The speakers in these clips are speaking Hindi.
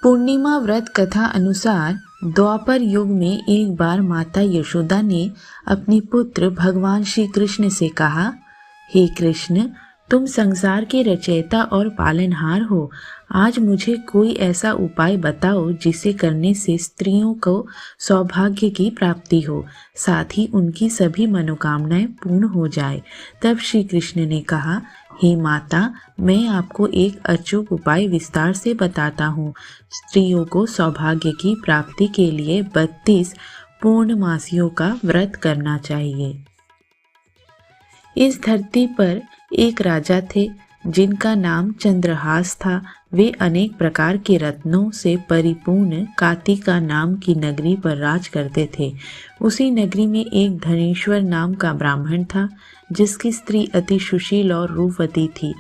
पूर्णिमा व्रत कथा अनुसार द्वापर युग में एक बार माता यशोदा ने अपने पुत्र भगवान श्री कृष्ण से कहा, हे कृष्ण, तुम संसार के रचयिता और पालनहार हो। आज मुझे कोई ऐसा उपाय बताओ जिसे करने से स्त्रियों को सौभाग्य की प्राप्ति हो, साथ ही उनकी सभी मनोकामनाएं पूर्ण हो जाए। तब श्री कृष्ण ने कहा, हे माता, मैं आपको एक अचूक उपाय विस्तार से बताता हूँ। स्त्रियों को सौभाग्य की प्राप्ति के लिए 32 पूर्णमासियों का व्रत करना चाहिए। इस धरती पर एक राजा थे जिनका नाम चंद्रहास था। वे अनेक प्रकार के रत्नों से परिपूर्ण कातिका नाम की नगरी पर राज करते थे। उसी नगरी में एक धनेश्वर नाम का ब्राह्मण था जिसकी स्त्री अति सुशील और रूपवती थी।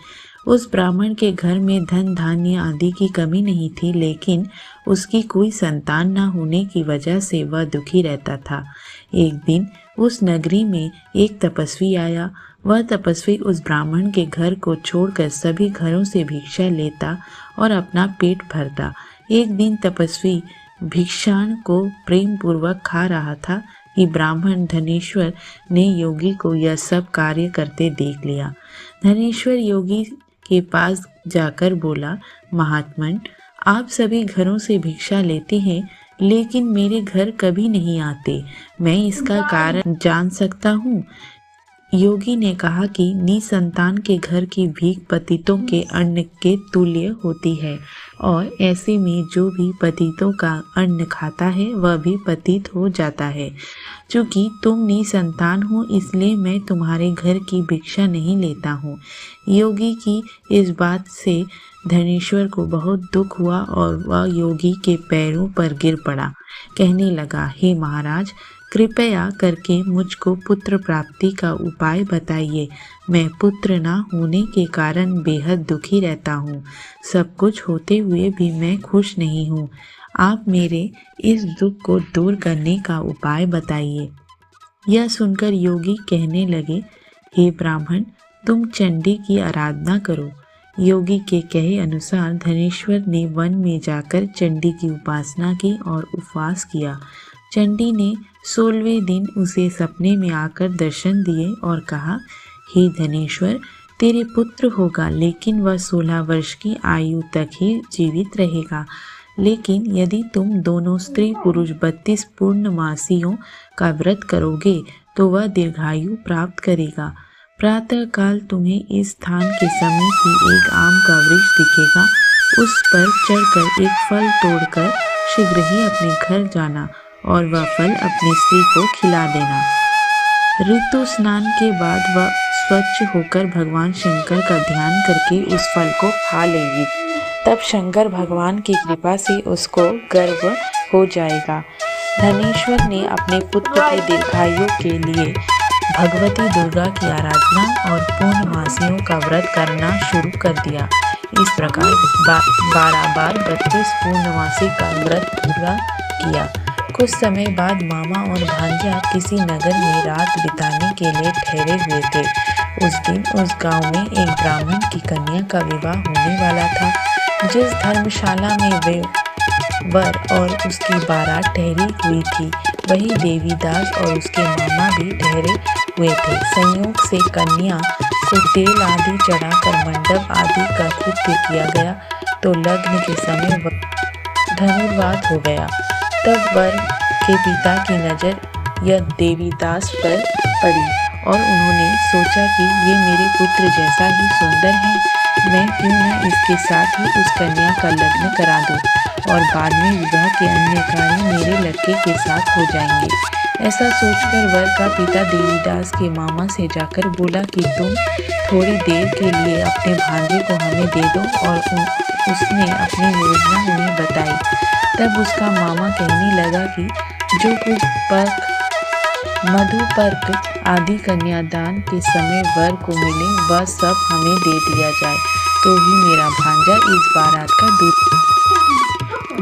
उस ब्राह्मण के घर में धन धान्य आदि की कमी नहीं थी, लेकिन उसकी कोई संतान न होने की वजह से वह दुखी रहता था। एक दिन उस नगरी में एक तपस्वी आया। वह तपस्वी उस ब्राह्मण के घर को छोड़कर सभी घरों से भिक्षा लेता और अपना पेट भरता। एक दिन तपस्वी भिक्षाण को प्रेम पूर्वक खा रहा था कि ब्राह्मण धनेश्वर ने योगी को यह सब कार्य करते देख लिया। धनेश्वर योगी के पास जाकर बोला, महात्मन, आप सभी घरों से भिक्षा लेते हैं लेकिन मेरे घर कभी नहीं आते। मैं इसका कारण जान सकता हूँ? योगी ने कहा कि निसंतान के घर की भीख पतितों के अन्न के तुल्य होती है और ऐसे में जो भी पतितों का अन्न खाता है वह भी पतित हो जाता है। चूँकि तुम निसंतान हो इसलिए मैं तुम्हारे घर की भिक्षा नहीं लेता हूँ। योगी की इस बात से धनेश्वर को बहुत दुख हुआ और वह योगी के पैरों पर गिर पड़ा। कहने लगा, हे महाराज, कृपया करके मुझको पुत्र प्राप्ति का उपाय बताइए। मैं पुत्र ना होने के कारण बेहद दुखी रहता हूँ। सब कुछ होते हुए भी मैं खुश नहीं हूँ। आप मेरे इस दुख को दूर करने का उपाय बताइए। यह सुनकर योगी कहने लगे, हे ब्राह्मण, तुम चंडी की आराधना करो। योगी के कहे अनुसार धनेश्वर ने वन में जाकर चंडी की उपासना की और उपवास किया। चंडी ने 16वें दिन उसे सपने में आकर दर्शन दिए और कहा, हे धनेश्वर, तेरे पुत्र होगा लेकिन वह 16 वर्ष की आयु तक ही जीवित रहेगा। लेकिन यदि तुम दोनों स्त्री पुरुष 32 पूर्णमासियों का व्रत करोगे तो वह दीर्घायु प्राप्त करेगा। प्रातः काल तुम्हें इस स्थान के समीप ही एक आम का वृक्ष दिखेगा। उस पर चढ़कर एक फल तोड़कर शीघ्र ही अपने घर जाना और वह फल अपनी स्त्री को खिला देना। ऋतु स्नान के बाद वह स्वच्छ होकर भगवान शंकर का ध्यान करके उस फल को खा लेगी। तब शंकर भगवान की कृपा से उसको गर्भ हो जाएगा। धनेश्वर ने अपने पुत्र के दीर्घायु के लिए भगवती दुर्गा की आराधना और पूर्णमासियों का व्रत करना शुरू कर दिया। इस प्रकार 12 बार 32 पूर्णमासी का व्रत पूरा किया। कुछ समय बाद मामा और भांजा किसी नगर में रात बिताने के लिए ठहरे हुए थे। उस दिन उस गांव में एक ब्राह्मण की कन्या का विवाह होने वाला था। जिस धर्मशाला में वे वर और उसकी बारात ठहरी हुई थी वही देवीदास और उसके मामा भी ठहरे हुए थे। संयोग से कन्या को तेल आदि चढ़ाकर मंडप आदि का कृत्य किया गया तो लग्न के समय धनुर्वात हो गया। तब वर के पिता की नज़र यह देवीदास पर पड़ी और उन्होंने सोचा कि ये मेरे पुत्र जैसा ही सुंदर है, मैं क्यों न इसके साथ ही उस कन्या का लग्न करा दूं और बाद में विवाह के अन्य कार्य मेरे लड़के के साथ हो जाएंगे। ऐसा सोचकर वर का पिता देवीदास के मामा से जाकर बोला कि तुम थोड़ी देर के लिए अपने भांजे को हमें दे दो और उसने अपनी योजना उन्हें बताई। तब उसका मामा कहने लगा कि जो कुछ पर्क मधुपर्क आदि कन्यादान के समय वर को मिले वह सब हमें दे दिया जाए तो ही मेरा भांजा इस बारात का दूल्हा।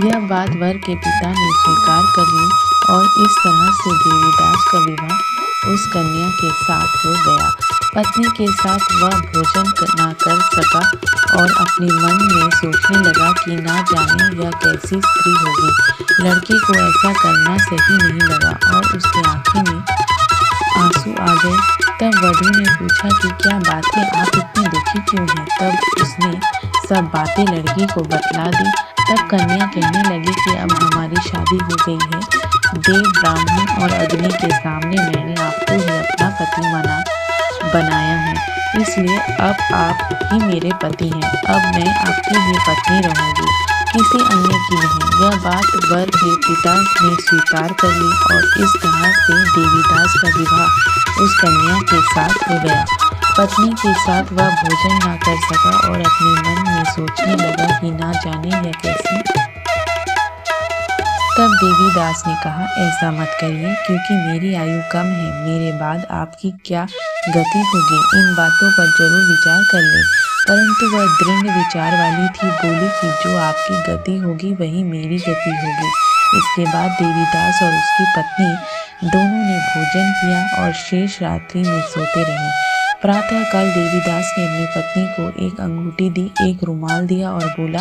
यह बात वर के पिता ने स्वीकार कर ली और इस तरह से देवीदास का विवाह उस कन्या के साथ हो गया। पत्नी के साथ वह भोजन न कर सका और अपने मन में सोचने लगा कि ना जाने यह कैसी स्त्री होगी। लड़के को ऐसा करना सही नहीं लगा और उसकी आंखें में आंसू आ गए। तब वधू ने पूछा कि क्या बात है, आप इतनी दुखी क्यों हैं? तब उसने सब बातें लड़की को बतला दी। तब कन्या कहने लगी कि अब हमारी शादी हो गई है। देव, ब्राह्मण और अग्नि के सामने मैंने आपको ही अपना पति बनाया है, इसलिए अब आप ही मेरे पति हैं। अब मैं आपकी ही पत्नी रहूंगी, किसी अन्य की नहीं। यह बात वर के पिता ने स्वीकार कर ली और इस तरह से देवीदास का विवाह उस कन्या के साथ हो गया। पत्नी के साथ वह भोजन ना कर सका और अपने मन में सोचने लगा कि ना जाने यह कैसी। तब देवीदास ने कहा, ऐसा मत करिए, क्योंकि मेरी आयु कम है, मेरे बाद आपकी क्या गति होगी, इन बातों पर जरूर विचार कर ले। परंतु वह दृढ़ विचार वाली थी, बोली कि जो आपकी गति होगी वही मेरी गति होगी। इसके बाद देवीदास और उसकी पत्नी दोनों ने भोजन किया और शेष रात्रि में सोते रहे। प्रातःकाल देवीदास ने अपनी पत्नी को एक अंगूठी दी, एक रुमाल दिया और बोला,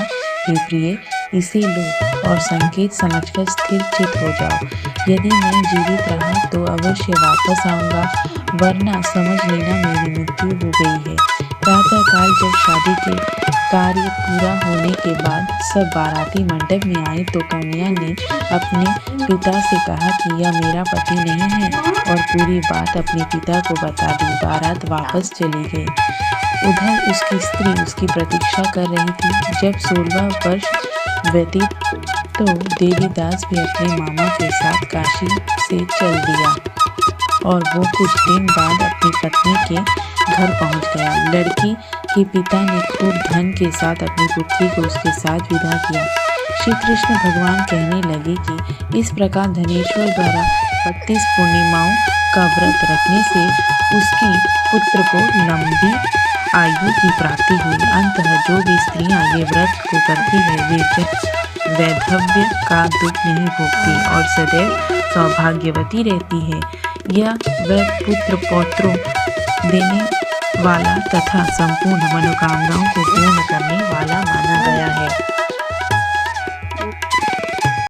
हे प्रिय, इसे लो और संकेत समझकर स्थिर चित हो जाओ। यदि मैं जीवित रहा तो अवश्य वापस आऊंगा, वरना समझ लेना मेरी मृत्यु हो गई है। प्रातःकाल जब शादी के कार्य पूरा होने के बाद सब बाराती मंडप में आए तो कन्या ने अपने पिता से कहा कि यह मेरा पति नहीं है और पूरी बात अपने पिता को बता दी। बारात वापस चली गई। उधर उसकी स्त्री उसकी प्रतीक्षा कर रही थी। जब 16 वर्ष व्यतीत तो देवीदास भी अपने मामा के साथ काशी से चल दिया और वो कुछ दिन बाद अपनी पत्नी के घर पहुंच गया। लड़की के पिता ने खूब धन के साथ अपनी पुत्री को उसके साथ विदा किया। श्री कृष्ण भगवान कहने लगे कि इस प्रकार धनेश्वर द्वारा 32 पूर्णिमाओं का व्रत रखने से उसकी पुत्र को लंबी आयु की प्राप्ति हुई। अंततः जो भी स्त्रियां ये व्रत को करती है वे वैधव्य का दुख नहीं भोगती और सदैव सौभाग्यवती रहती है। यह व्रत पुत्र पौत्रों देने वाला तथा संपूर्ण मनोकामनाओं को पूर्ण करने वाला माना गया है।